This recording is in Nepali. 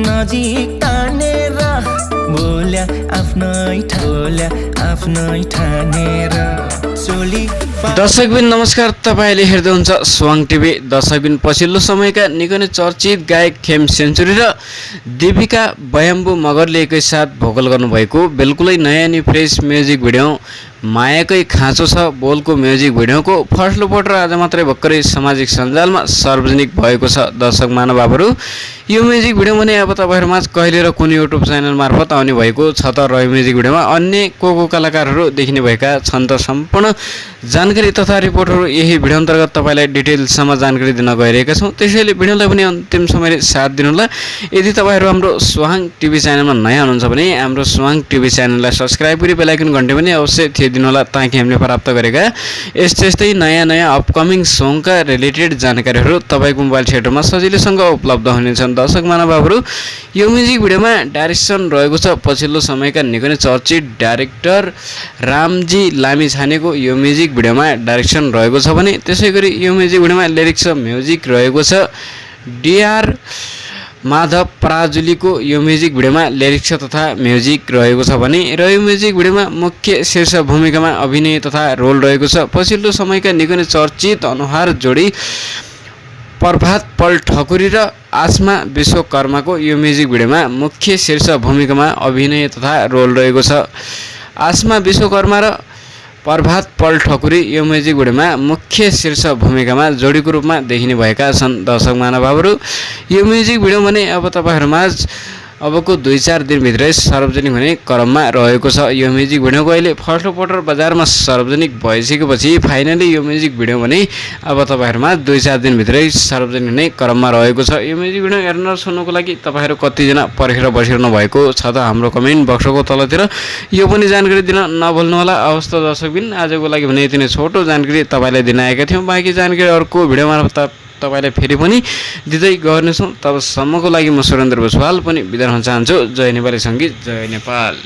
नजिक तानेर बोल्या आफ्नै ठानेर चोली दर्शकबिन नमस्कार, तपाईले हेर्दै हुनुहुन्छ स्वाङ टिभी। दर्शकबिन पछिल्लो समयका निकै नै चर्चित गायक खेम सेन्चुरी र दीपिका बयाम्बु मगरले एकैसाथ भोकल गर्नुभएको बिल्कुलै नयाँ नि फ्रेस म्युजिक भिडियो मायाकै खाँचो छ बोलको म्युजिक भिडियोको फर्स्ट लुक र आज मात्रै भर्खरै सामाजिक सञ्जालमा सार्वजनिक भएको छ। दर्शक महानुभावहरू, यो म्युजिक भिडियो भने अब तपाईहरुमाझ कहिले र कुन युट्युब च्यानल मार्फत आउने भएको छ त र यो म्युजिक भिडियोमा अन्य को कलाकारहरू देखिने भएका छन् त सम्पूर्ण जानकारी तथा रिपोर्टहरू यही भिडियो अन्तर्गत तपाईलाई डिटेलसम्म जानकारी दिन गइरहेका छौं। त्यसैले भिडियोलाई पनि अन्तिम सम्मले साथ दिनुहोला। यदि तपाईहरु हाम्रो स्वाङ टिभी च्यानलमा नयाँ हुनुहुन्छ भने हाम्रो स्वाङ टिभी च्यानललाई सब्स्क्राइब गरी बेल आइकन घण्टी पनि अवश्य थिचिदिनुहोला ताकि हामीले प्राप्त गरेका यस्तै नयाँ अपकमिङ सङका रिलेटेड जानकारीहरू तपाईको मोबाइल सेटमा सजिलैसँग उपलब्ध हुनेछन्। दर्शक महानुभावहरू, यो म्युजिक भिडियोमा डाइरेक्सन रहेको छ पछिल्लो समयका निकै नै चर्चित डाइरेक्टर रामजी लामिछानेको यो म्युजिक भिडियोमा डाइरेक्सन रहेको छ भने त्यसैगरी यो म्युजिक भिडियोमा लिरिक्स र म्युजिक रहेको छ डीआर माधव पराजुलीको यो म्युजिक भिडियोमा लिरिक्स तथा म्युजिक रहेको छ भने र यो म्युजिक भिडियोमा मुख्य शीर्ष भूमिकामा अभिनय तथा रोल रहेको छ पछिल्लो समयका निकै नै चर्चित अनुहार जोडी प्रभात पल ठकुरी र आसमा विश्वकर्माको यो म्युजिक भिडियोमा मुख्य शीर्ष भूमिकामा अभिनय तथा रोल रहेको छ। आसमा विश्वकर्मा र प्रभात पल ठकुरी यो म्युजिक भिडियोमा मुख्य शीर्ष भूमिकामा जोडीको रूपमा देखिने भएका छन्। दर्शक महानुभावहरू, यो म्युजिक भिडियो भने अब तपाईहरुमाझ अबको 2-4 दिनभित्रै सार्वजनिक हुने क्रममा रहेको छ। यो म्युजिक भिडियोको अहिले फर्स्ट पोस्टर बजारमा सार्वजनिक भइसकेपछि फाइनली यो म्युजिक भिडियो भने अब तपाईहरुमाझ 2-4 दिनभित्रै सार्वजनिक हुने क्रममा रहेको छ। यो म्युजिक भिडियो हेर्न र सुन्नको लागि तपाईहरु कतिजना पर्खेर बसिरहनु भएको छ त हाम्रो कमेन्ट बक्सको तलतिर यो पनि जानकारी दिन नभुल्नुहोला। अवस्था दर्शकबिन, आजको लागि भने यति नै छोटो जानकारी तपाईलाई दिन आएका थियौं। बाँकी जानकारी अर्को भिडियो मार्फत तपाईलाई फेरि पनि दिँदै गर्नेछौं। तबसम्मको लागि म सुरेन्द्र भुसवाल पनि बिदा हुन चाहन्छु। जय नेपाली संगीत, जय नेपाल।